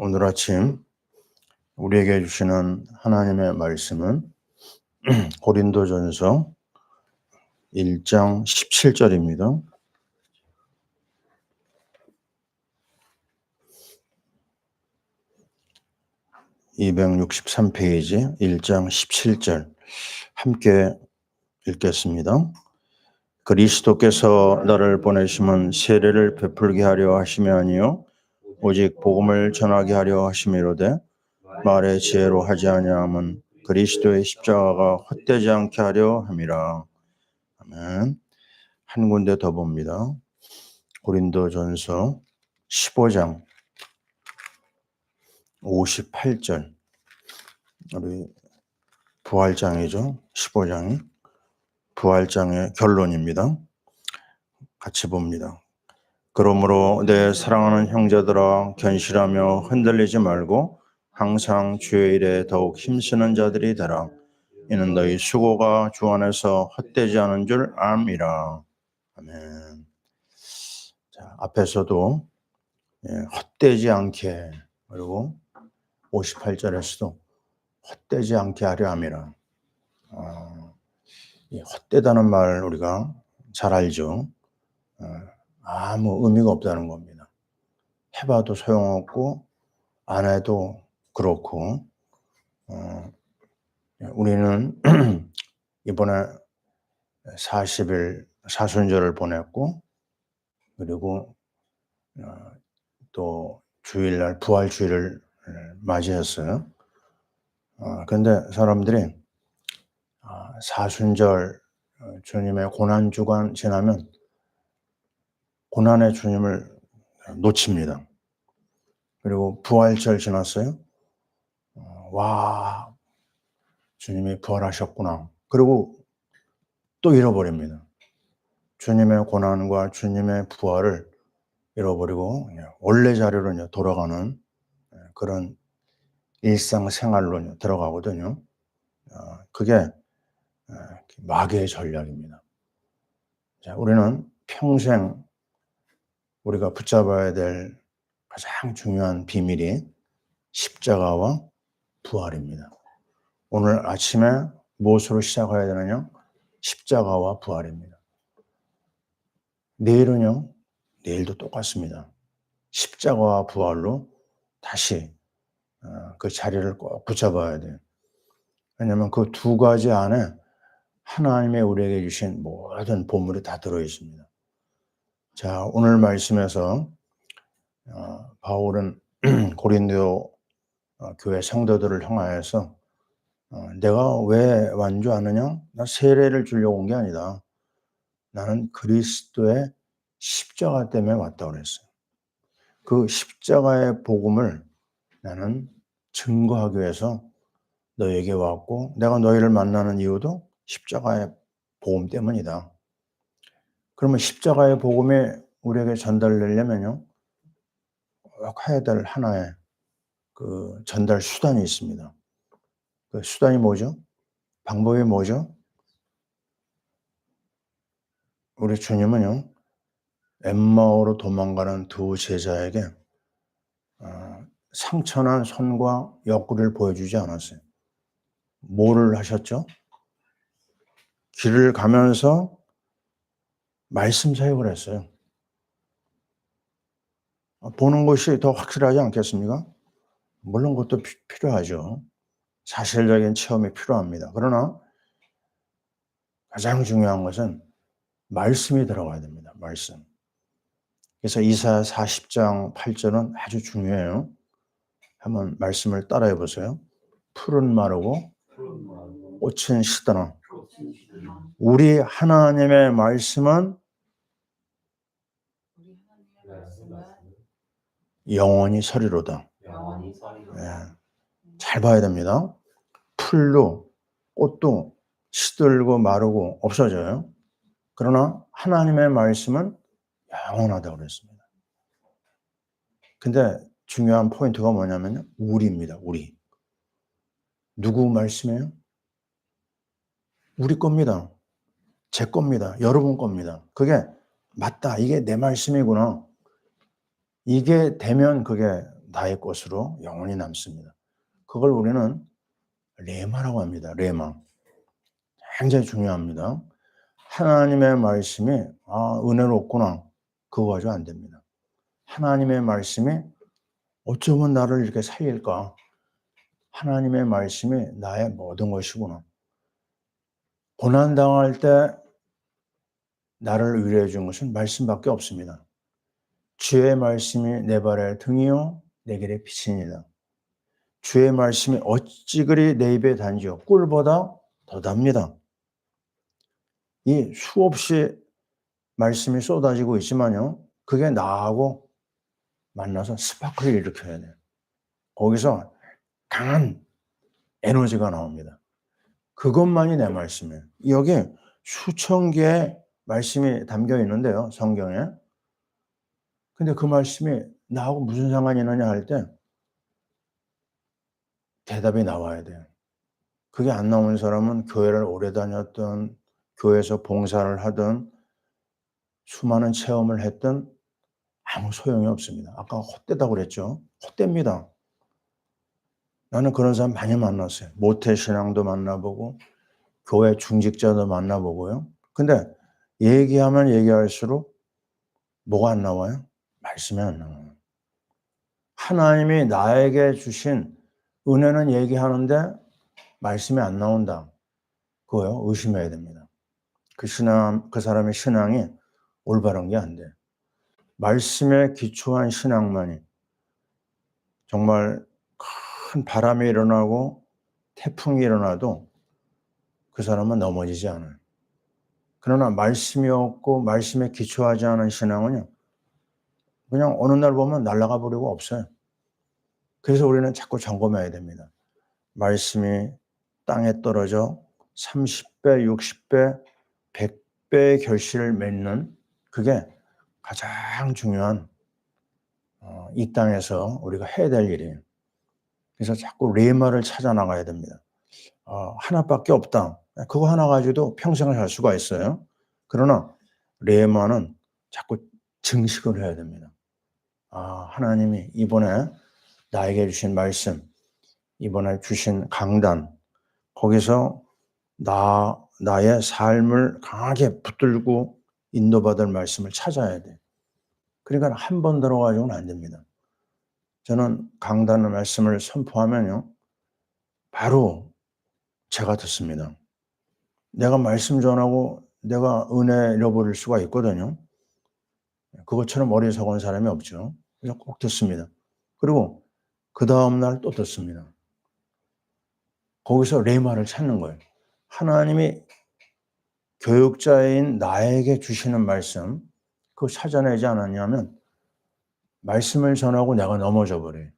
오늘 아침 우리에게 주시는 하나님의 말씀은 고린도전서 1장 17절입니다. 263페이지 1장 17절 함께 읽겠습니다. 그리스도께서 나를 보내심은 세례를 베풀게 하려 하심이 아니요 오직 복음을 전하게 하려 하심이로되 말의 지혜로 하지 아니함은 그리스도의 십자가가 헛되지 않게 하려 함이라. 아멘. 한 군데 더 봅니다. 고린도전서 15장 58절. 우리 부활장이죠. 15장이 부활장의 결론입니다. 같이 봅니다. 그러므로 내 사랑하는 형제들아 견실하며 흔들리지 말고 항상 주의 일에 더욱 힘쓰는 자들이 되라. 이는 너희 수고가 주 안에서 헛되지 않은 줄 암이라. 아멘. 자, 앞에서도 헛되지 않게, 그리고 58절에서도 헛되지 않게 하려 함이라. 이 헛되다는 말 우리가 잘 알죠. 아무 의미가 없다는 겁니다. 해봐도 소용없고 안 해도 그렇고. 우리는 이번에 40일 사순절을 보냈고, 그리고 또 주일날 부활주일을 맞이했어요. 그런데 사람들이 사순절 주님의 고난주간 지나면 고난의 주님을 놓칩니다. 그리고 부활절 지났어요. 와, 주님이 부활하셨구나. 그리고 또 잃어버립니다. 주님의 고난과 주님의 부활을 잃어버리고 원래 자리로 돌아가는 그런 일상생활로 들어가거든요. 그게 마귀의 전략입니다. 자, 우리는 평생 우리가 붙잡아야 될 가장 중요한 비밀이 십자가와 부활입니다. 오늘 아침에 무엇으로 시작해야 되느냐? 십자가와 부활입니다. 내일은요, 내일도 똑같습니다. 십자가와 부활로 다시 그 자리를 꼭 붙잡아야 돼요. 왜냐하면 그 두 가지 안에 하나님의 우리에게 주신 모든 보물이 다 들어있습니다. 자, 오늘 말씀에서 바울은 고린도 교회 성도들을 향하여서 내가 왜 완 줄 아느냐? 나 세례를 주려고 온 게 아니다. 나는 그리스도의 십자가 때문에 왔다고 그랬어요. 그 십자가의 복음을 나는 증거하기 위해서 너에게 왔고, 내가 너희를 만나는 이유도 십자가의 복음 때문이다. 그러면 십자가의 복음이 우리에게 전달되려면요, 꼭 해야 될 하나의 그 전달 수단이 있습니다. 그 수단이 뭐죠? 방법이 뭐죠? 우리 주님은요, 엠마오로 도망가는 두 제자에게 상처난 손과 옆구리를 보여주지 않았어요. 뭐를 하셨죠? 길을 가면서 말씀 사역을 했어요. 보는 것이 더 확실하지 않겠습니까? 물론 그것도 필요하죠. 사실적인 체험이 필요합니다. 그러나 가장 중요한 것은 말씀이 들어가야 됩니다. 말씀. 그래서 이사야 40장 8절은 아주 중요해요. 한번 말씀을 따라해 보세요. 풀은 마르고 꽃은 시드나 우리 하나님의 말씀은 영원히 서리로다. 잘 봐야 됩니다. 풀도 꽃도 시들고 마르고 없어져요. 그러나 하나님의 말씀은 영원하다고 그랬습니다. 근데 중요한 포인트가 뭐냐면 우리입니다. 우리. 누구 말씀이에요? 우리 겁니다. 제 겁니다. 여러분 겁니다. 그게 맞다. 이게 내 말씀이구나. 이게 되면 그게 나의 것으로 영원히 남습니다. 그걸 우리는 레마라고 합니다. 레마. 굉장히 중요합니다. 하나님의 말씀이 은혜롭구나. 그거 가지고 안 됩니다. 하나님의 말씀이 어쩌면 나를 이렇게 살릴까? 하나님의 말씀이 나의 모든 것이구나. 고난당할 때 나를 위로해 준 것은 말씀밖에 없습니다. 주의 말씀이 내 발의 등이요 내 길의 빛이니이다. 주의 말씀이 어찌 그리 내 입에 단지요 꿀보다 더 답니다. 이 수없이 말씀이 쏟아지고 있지만요. 그게 나하고 만나서 스파크를 일으켜야 돼요. 거기서 강한 에너지가 나옵니다. 그것만이 내 말씀이에요. 여기 수천 개의 말씀이 담겨 있는데요. 성경에. 근데 그 말씀이 나하고 무슨 상관이 있느냐 할 때 대답이 나와야 돼요. 그게 안 나오는 사람은 교회를 오래 다녔던, 교회에서 봉사를 하든 수많은 체험을 했든 아무 소용이 없습니다. 아까 헛되다고 그랬죠. 헛됩니다. 나는 그런 사람 많이 만났어요. 모태신앙도 만나보고 교회 중직자도 만나보고요. 근데 얘기하면 얘기할수록 뭐가 안 나와요? 말씀이 안 나와요. 하나님이 나에게 주신 은혜는 얘기하는데 말씀이 안 나온다. 그거요. 의심해야 됩니다. 그 사람의 신앙이 올바른 게 안 돼. 말씀에 기초한 신앙만이 정말 큰 바람이 일어나고 태풍이 일어나도 그 사람은 넘어지지 않아요. 그러나 말씀이 없고 말씀에 기초하지 않은 신앙은요. 그냥 어느 날 보면 날아가 버리고 없어요. 그래서 우리는 자꾸 점검해야 됩니다. 말씀이 땅에 떨어져 30배, 60배, 100배의 결실을 맺는 그게 가장 중요한 이 땅에서 우리가 해야 될 일이에요. 그래서 자꾸 레마를 찾아 나가야 됩니다. 하나밖에 없다. 그거 하나 가지고도 평생을 살 수가 있어요. 그러나 레마는 자꾸 증식을 해야 됩니다. 하나님이 이번에 나에게 주신 말씀, 이번에 주신 강단, 거기서 나의 삶을 강하게 붙들고 인도받을 말씀을 찾아야 돼. 그러니까 한 번 들어가지고는 안 됩니다. 저는 강단의 말씀을 선포하면요. 바로 제가 듣습니다. 내가 말씀 전하고 내가 은혜 잃어버릴 수가 있거든요. 그것처럼 어리석은 사람이 없죠. 그래서 꼭 듣습니다. 그리고 그 다음날 또 듣습니다. 거기서 레마를 찾는 거예요. 하나님이 교육자인 나에게 주시는 말씀, 그거 찾아내지 않았냐면 말씀을 전하고 내가 넘어져 버려요.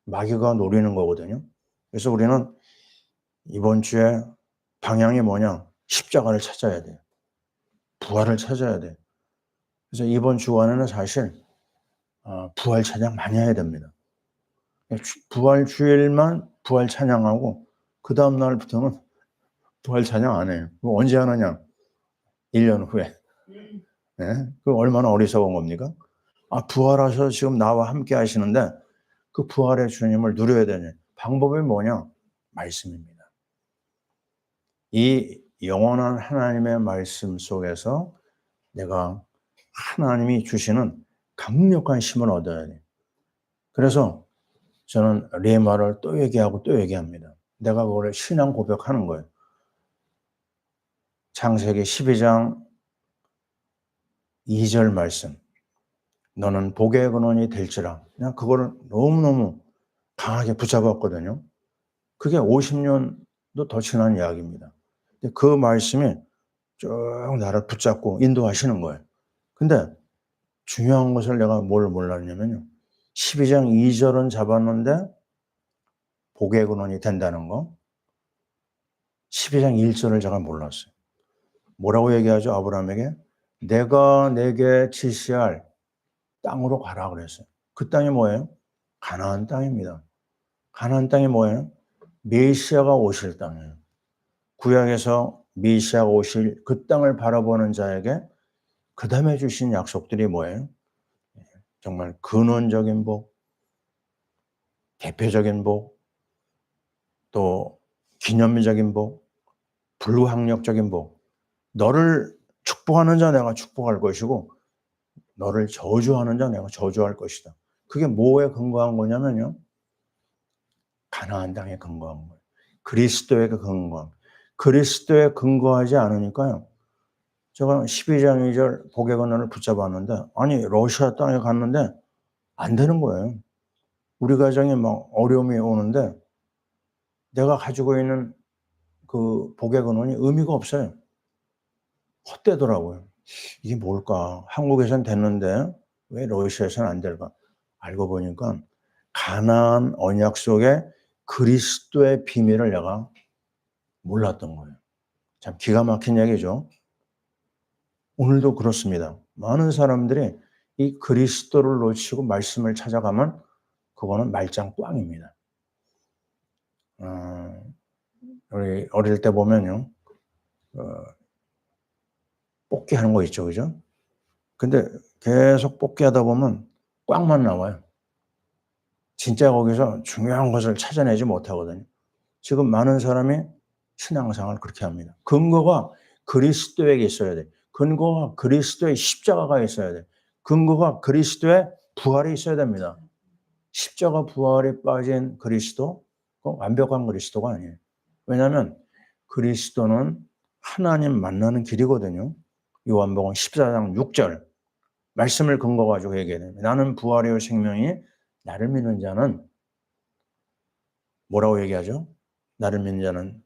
마귀가 노리는 거거든요. 그래서 우리는 이번 주에 방향이 뭐냐? 십자가를 찾아야 돼요. 부활을 찾아야 돼요. 그래서 이번 주간에는 사실 부활 찬양 많이 해야 됩니다. 부활 주일만 부활 찬양하고 그 다음 날부터는 부활 찬양 안 해요. 언제 하느냐? 1년 후에. 네? 그 얼마나 어리석은 겁니까? 부활하셔서 지금 나와 함께 하시는데 그 부활의 주님을 누려야 되는 방법이 뭐냐? 말씀입니다. 이 영원한 하나님의 말씀 속에서 내가 하나님이 주시는 강력한 힘을 얻어야 돼. 그래서 저는 레마를 또 얘기하고 또 얘기합니다. 내가 그걸 신앙 고백하는 거예요. 창세기 12장 2절 말씀. 너는 복의 근원이 될지라. 그냥 그거를 너무너무 강하게 붙잡았거든요. 그게 50년도 더 지난 이야기입니다. 근데 그 말씀이 쭉 나를 붙잡고 인도하시는 거예요. 근데 중요한 것을 내가 뭘 몰랐냐면요. 12장 2절은 잡았는데 복의 근원이 된다는 거. 12장 1절을 제가 몰랐어요. 뭐라고 얘기하죠? 아브라함에게 내가 내게 지시할 땅으로 가라 그랬어요. 그 땅이 뭐예요? 가나안 땅입니다. 가나안 땅이 뭐예요? 메시아가 오실 땅이에요. 구약에서 메시아가 오실 그 땅을 바라보는 자에게 그 다음에 주신 약속들이 뭐예요? 정말 근원적인 복, 대표적인 복, 또 기념비적인 복, 불가항력적인 복. 너를 축복하는 자 내가 축복할 것이고 너를 저주하는 자 내가 저주할 것이다. 그게 뭐에 근거한 거냐면요. 가나안 땅에 근거한 거예요. 그리스도에 근거한. 그리스도에 근거하지 않으니까요. 제가 12장 2절 복의 근원을 붙잡았는데 아니 러시아 땅에 갔는데 안 되는 거예요. 우리 가정에 막 어려움이 오는데 내가 가지고 있는 그 복의 근원이 의미가 없어요. 헛되더라고요. 이게 뭘까? 한국에선 됐는데 왜 러시아에서는 안 될까? 알고 보니까 가나안 언약 속에 그리스도의 비밀을 내가 몰랐던 거예요. 참 기가 막힌 얘기죠. 오늘도 그렇습니다. 많은 사람들이 이 그리스도를 놓치고 말씀을 찾아가면 그거는 말짱 꽝입니다. 우리 어릴 때 보면요. 뽑기 하는 거 있죠. 그죠? 근데 계속 뽑기 하다 보면 꽝만 나와요. 진짜 거기서 중요한 것을 찾아내지 못하거든요. 지금 많은 사람이 신앙생활을 그렇게 합니다. 근거가 그리스도에게 있어야 돼. 근거가 그리스도의 십자가가 있어야 돼. 근거가 그리스도의 부활이 있어야 됩니다. 십자가 부활에 빠진 그리스도, 그건 완벽한 그리스도가 아니에요. 왜냐하면 그리스도는 하나님 만나는 길이거든요. 요한복음 14장 6절 말씀을 근거 가지고 얘기해야 됩니다. 나는 부활이요 생명이 나를 믿는 자는 뭐라고 얘기하죠? 나를 믿는 자는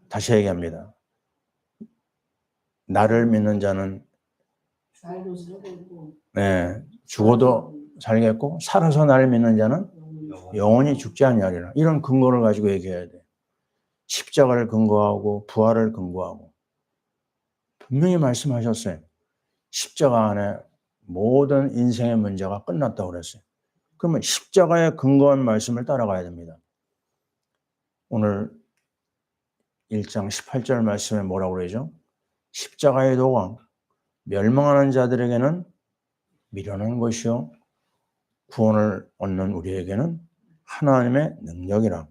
다시 얘기합니다. 나를 믿는 자는 죽어도 살겠고 살아서 나를 믿는 자는 영원히 죽지 아니하리라. 이런 근거를 가지고 얘기해야 돼요. 십자가를 근거하고 부활을 근거하고 분명히 말씀하셨어요. 십자가 안에 모든 인생의 문제가 끝났다고 그랬어요. 그러면 십자가에 근거한 말씀을 따라가야 됩니다. 오늘 1장 18절 말씀에 뭐라고 그러죠? 십자가의 도가 멸망하는 자들에게는 미련한 것이요 구원을 얻는 우리에게는 하나님의 능력이라.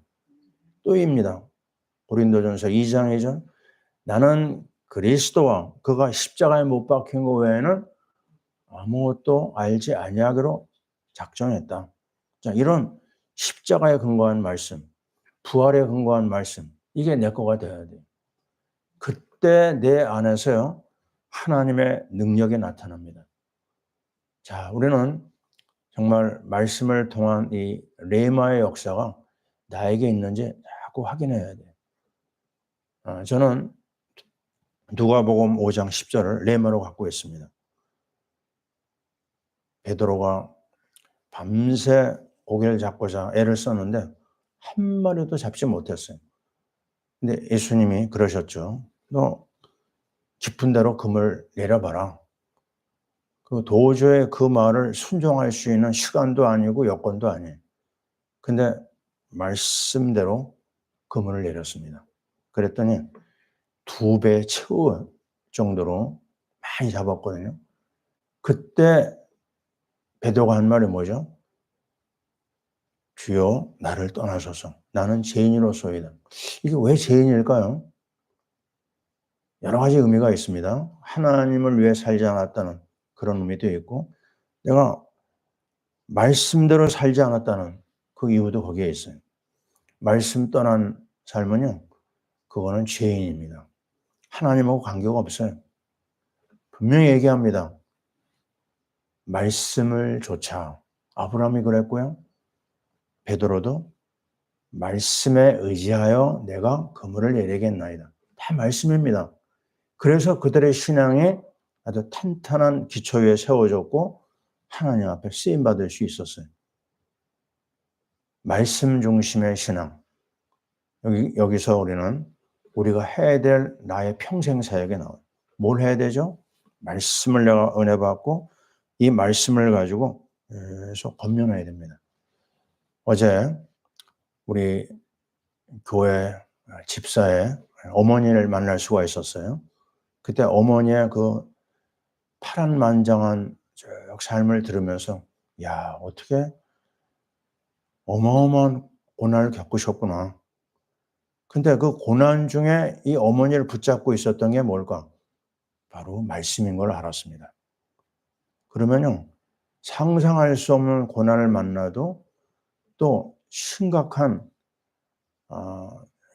또입니다. 고린도전서 2장 2절 나는 그리스도와 그가 십자가에 못 박힌 것 외에는 아무것도 알지 아니하기로 작정했다. 자, 이런 십자가에 근거한 말씀, 부활에 근거한 말씀, 이게 내 거가 돼야 돼요. 그때 내 안에서요, 하나님의 능력이 나타납니다. 자, 우리는 정말 말씀을 통한 이 레마의 역사가 나에게 있는지 자꾸 확인해야 돼요. 저는 누가복음 5장 10절을 레마로 갖고 있습니다. 베드로가 밤새 고개를 잡고자 애를 썼는데 한 마리도 잡지 못했어요. 근데 예수님이 그러셨죠. 너 깊은 데로 그물 내려봐라. 그 도저히 그 말을 순종할 수 있는 시간도 아니고 여건도 아니에요. 근데 말씀대로 그물을 내렸습니다. 그랬더니 2배 채울 정도로 많이 잡았거든요. 그때 베드로가 한 말이 뭐죠? 주여 나를 떠나소서. 나는 죄인으로소이다. 이게 왜 죄인일까요? 여러 가지 의미가 있습니다. 하나님을 위해 살지 않았다는 그런 의미도 있고 내가 말씀대로 살지 않았다는 그 이유도 거기에 있어요. 말씀 떠난 삶은요. 그거는 죄인입니다. 하나님하고 관계가 없어요. 분명히 얘기합니다. 말씀을 조차 아브라함이 그랬고요. 베드로도 말씀에 의지하여 내가 그물을 내리겠나이다. 다 말씀입니다. 그래서 그들의 신앙이 아주 탄탄한 기초 위에 세워졌고 하나님 앞에 쓰임받을 수 있었어요. 말씀 중심의 신앙. 여기서 우리는 우리가 해야 될 나의 평생 사역에 나와요. 뭘 해야 되죠? 말씀을 내가 은혜 받고 이 말씀을 가지고 계속 권면해야 됩니다. 어제 우리 교회 집사의 어머니를 만날 수가 있었어요. 그때 어머니의 그 파란만장한 삶을 들으면서 야, 어떻게 어마어마한 고난을 겪으셨구나. 근데 그 고난 중에 이 어머니를 붙잡고 있었던 게 뭘까? 바로 말씀인 걸 알았습니다. 그러면요, 상상할 수 없는 고난을 만나도 또 심각한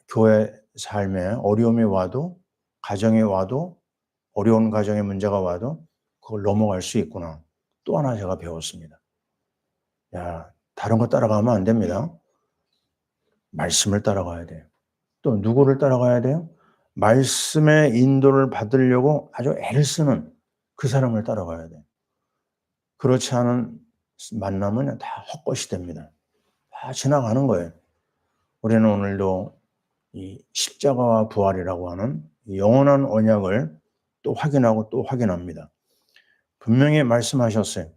교회 삶에 어려움이 와도, 가정에 와도, 어려운 가정의 문제가 와도 그걸 넘어갈 수 있구나. 또 하나 제가 배웠습니다. 야, 다른 거 따라가면 안 됩니다. 말씀을 따라가야 돼요. 또 누구를 따라가야 돼요? 말씀의 인도를 받으려고 아주 애를 쓰는 그 사람을 따라가야 돼요. 그렇지 않은 만남은 다 헛것이 됩니다. 다 지나가는 거예요. 우리는 오늘도 이 십자가와 부활이라고 하는 영원한 언약을 또 확인하고 또 확인합니다. 분명히 말씀하셨어요.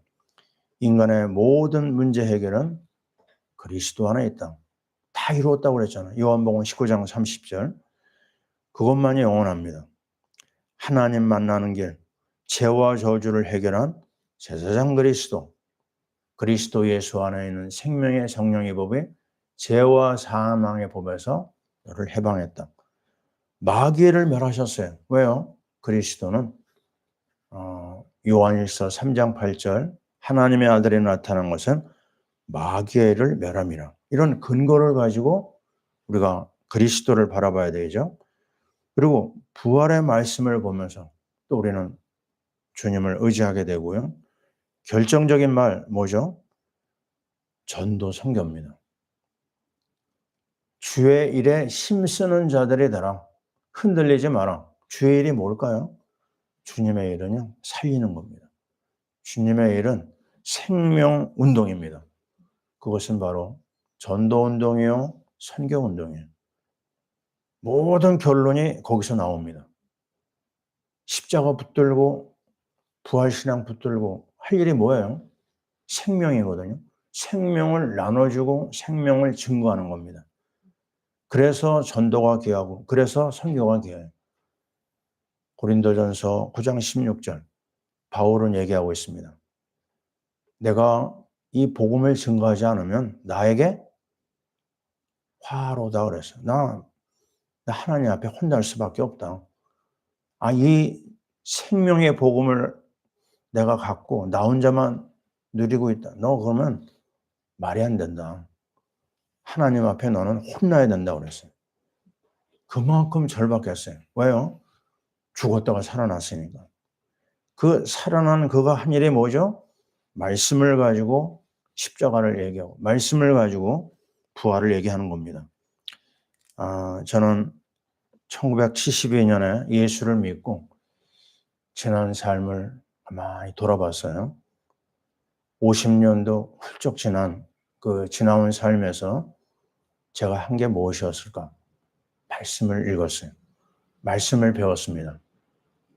인간의 모든 문제 해결은 그리스도 안에 있다. 다 이루었다고 그랬잖아요. 요한복음 19장 30절. 그것만이 영원합니다. 하나님 만나는 길, 죄와 저주를 해결한 제사장 그리스도, 그리스도 예수 안에 있는 생명의 성령의 법이 죄와 사망의 법에서 너를 해방했다. 마귀를 멸하셨어요. 왜요? 그리스도는 요한일서 3장 8절 하나님의 아들이 나타난 것은 마귀를 멸함이라. 이런 근거를 가지고 우리가 그리스도를 바라봐야 되죠. 그리고 부활의 말씀을 보면서 또 우리는 주님을 의지하게 되고요. 결정적인 말 뭐죠? 전도 선교입니다. 주의 일에 힘쓰는 자들이 되라. 흔들리지 마라. 주의 일이 뭘까요? 주님의 일은요, 살리는 겁니다. 주님의 일은 생명 운동입니다. 그것은 바로 전도 운동이요, 선교 운동이에요. 모든 결론이 거기서 나옵니다. 십자가 붙들고 부활신앙 붙들고 할 일이 뭐예요? 생명이거든요. 생명을 나눠주고 생명을 증거하는 겁니다. 그래서 전도가 귀하고 그래서 선교가 귀해요. 고린도전서 9장 16절 바울은 얘기하고 있습니다. 내가 이 복음을 증거하지 않으면 나에게 화로다 그랬어요. 나 하나님 앞에 혼날 수밖에 없다. 이 생명의 복음을 내가 갖고 나 혼자만 누리고 있다. 너 그러면 말이 안 된다. 하나님 앞에 너는 혼나야 된다고 그랬어요. 그만큼 절박했어요. 왜요? 죽었다가 살아났으니까. 그 살아난 그가 한 일이 뭐죠? 말씀을 가지고 십자가를 얘기하고 말씀을 가지고 부활을 얘기하는 겁니다. 저는 1972년에 예수를 믿고 지난 삶을 많이 돌아봤어요. 50년도 훌쩍 지난 그 지나온 삶에서 제가 한 게 무엇이었을까? 말씀을 읽었어요. 말씀을 배웠습니다.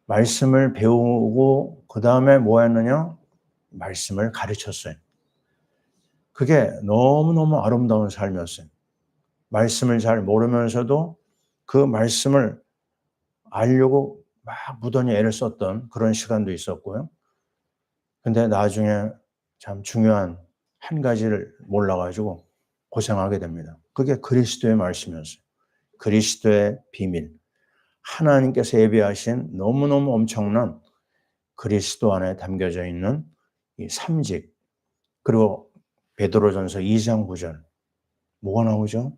말씀을 배우고 그 다음에 뭐 했느냐? 말씀을 가르쳤어요. 그게 너무너무 아름다운 삶이었어요. 말씀을 잘 모르면서도 그 말씀을 알려고 막 무던히 애를 썼던 그런 시간도 있었고요. 근데 나중에 참 중요한 한 가지를 몰라가지고 고생하게 됩니다. 그게 그리스도의 말씀이었어요. 그리스도의 비밀. 하나님께서 예비하신 너무너무 엄청난 그리스도 안에 담겨져 있는 이 삼직. 그리고 베드로전서 2장 9절. 뭐가 나오죠?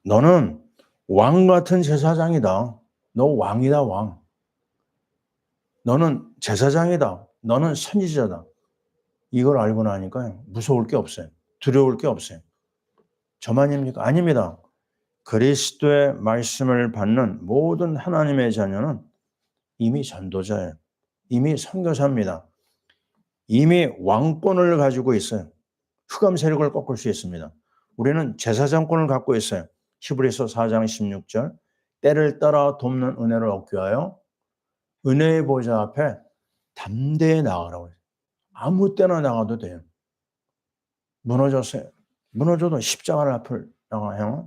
너는 왕 같은 제사장이다. 너 왕이다, 왕. 너는 제사장이다. 너는 선지자다. 이걸 알고 나니까 무서울 게 없어요. 두려울 게 없어요. 저만입니까? 아닙니다. 그리스도의 말씀을 받는 모든 하나님의 자녀는 이미 전도자예요. 이미 선교사입니다. 이미 왕권을 가지고 있어요. 흑암 세력을 꺾을 수 있습니다. 우리는 제사장권을 갖고 있어요. 히브리서 4장 16절 때를 따라 돕는 은혜를 얻기 위하여 은혜의 보좌 앞에 담대히 나가라고 해요. 아무 때나 나가도 돼요. 무너졌어요. 무너져도 십자가를 앞을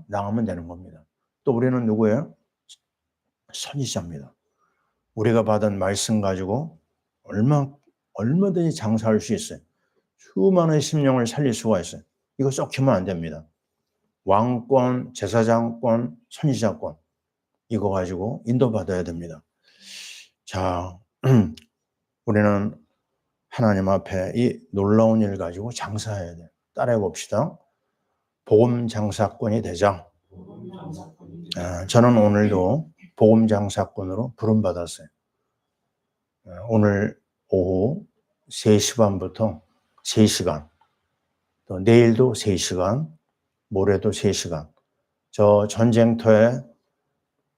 나가면 되는 겁니다. 또 우리는 누구예요? 선지자입니다. 우리가 받은 말씀 가지고 얼마든지 장사할 수 있어요. 수많은 심령을 살릴 수가 있어요. 이거 썩히면 안 됩니다. 왕권, 제사장권, 선지자권 이거 가지고 인도받아야 됩니다. 자, 우리는 하나님 앞에 이 놀라운 일 가지고 장사해야 돼요. 따라해 봅시다. 복음 장사꾼이 되자. 저는 오늘도 복음 장사꾼으로 부름받았어요. 오늘 오후 3시 반부터 3시간, 또 내일도 3시간, 모레도 3시간, 저 전쟁터에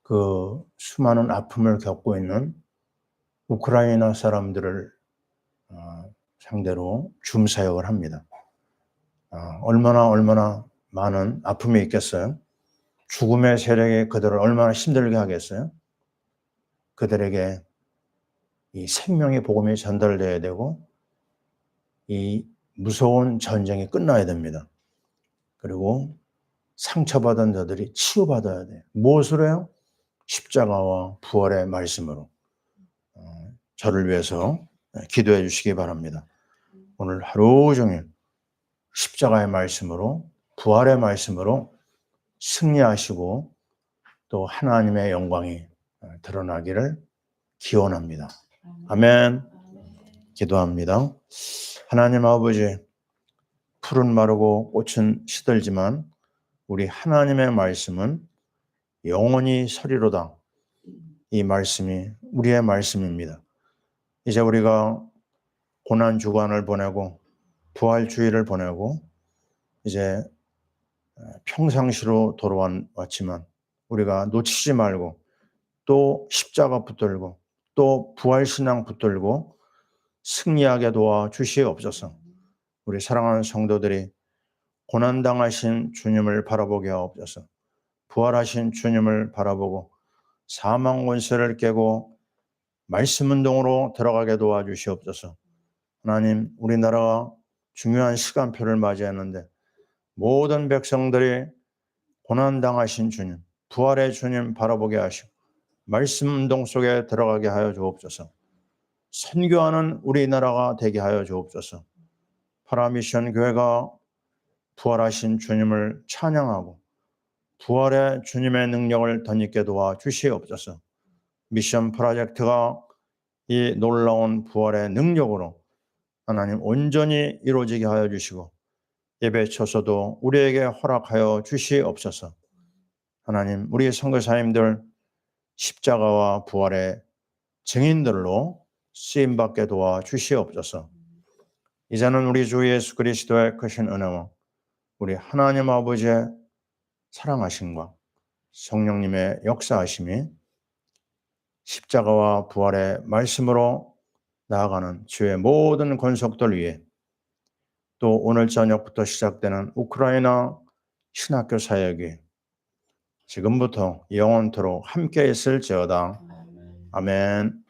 그 수많은 아픔을 겪고 있는 우크라이나 사람들을 상대로 줌 사역을 합니다. 얼마나 많은 아픔이 있겠어요? 죽음의 세력이 그들을 얼마나 힘들게 하겠어요? 그들에게 이 생명의 복음이 전달돼야 되고 이 무서운 전쟁이 끝나야 됩니다. 그리고 상처받은 자들이 치유받아야 돼요. 무엇으로 해요? 십자가와 부활의 말씀으로. 저를 위해서 기도해 주시기 바랍니다. 오늘 하루 종일 십자가의 말씀으로, 부활의 말씀으로 승리하시고 또 하나님의 영광이 드러나기를 기원합니다. 아멘. 기도합니다. 하나님 아버지, 풀은 마르고 꽃은 시들지만 우리 하나님의 말씀은 영원히 서리로다. 이 말씀이 우리의 말씀입니다. 이제 우리가 고난 주간을 보내고 부활주의를 보내고 이제 평상시로 돌아왔지만 우리가 놓치지 말고 또 십자가 붙들고 또 부활신앙 붙들고 승리하게 도와주시옵소서. 우리 사랑하는 성도들이 고난당하신 주님을 바라보게 하옵소서. 부활하신 주님을 바라보고 사망 권세를 깨고 말씀 운동으로 들어가게 도와주시옵소서. 하나님, 우리나라가 중요한 시간표를 맞이했는데 모든 백성들이 고난당하신 주님, 부활의 주님 바라보게 하시고 말씀 운동 속에 들어가게 하여 주옵소서. 선교하는 우리나라가 되게 하여 주옵소서. 파라미션 교회가 부활하신 주님을 찬양하고 부활의 주님의 능력을 덧입게 도와주시옵소서. 미션 프로젝트가 이 놀라운 부활의 능력으로 하나님 온전히 이루어지게 하여 주시고 예배 처소도 우리에게 허락하여 주시옵소서. 하나님, 우리 선교사님들 십자가와 부활의 증인들로 쓰임받게 도와주시옵소서. 이제는 우리 주 예수 그리스도의 크신 은혜와 우리 하나님 아버지의 사랑하심과 성령님의 역사하심이 십자가와 부활의 말씀으로 나아가는 주의 모든 권속들 위에 또 오늘 저녁부터 시작되는 우크라이나 신학교 사역이 지금부터 영원토록 함께 있을지어다. 아멘.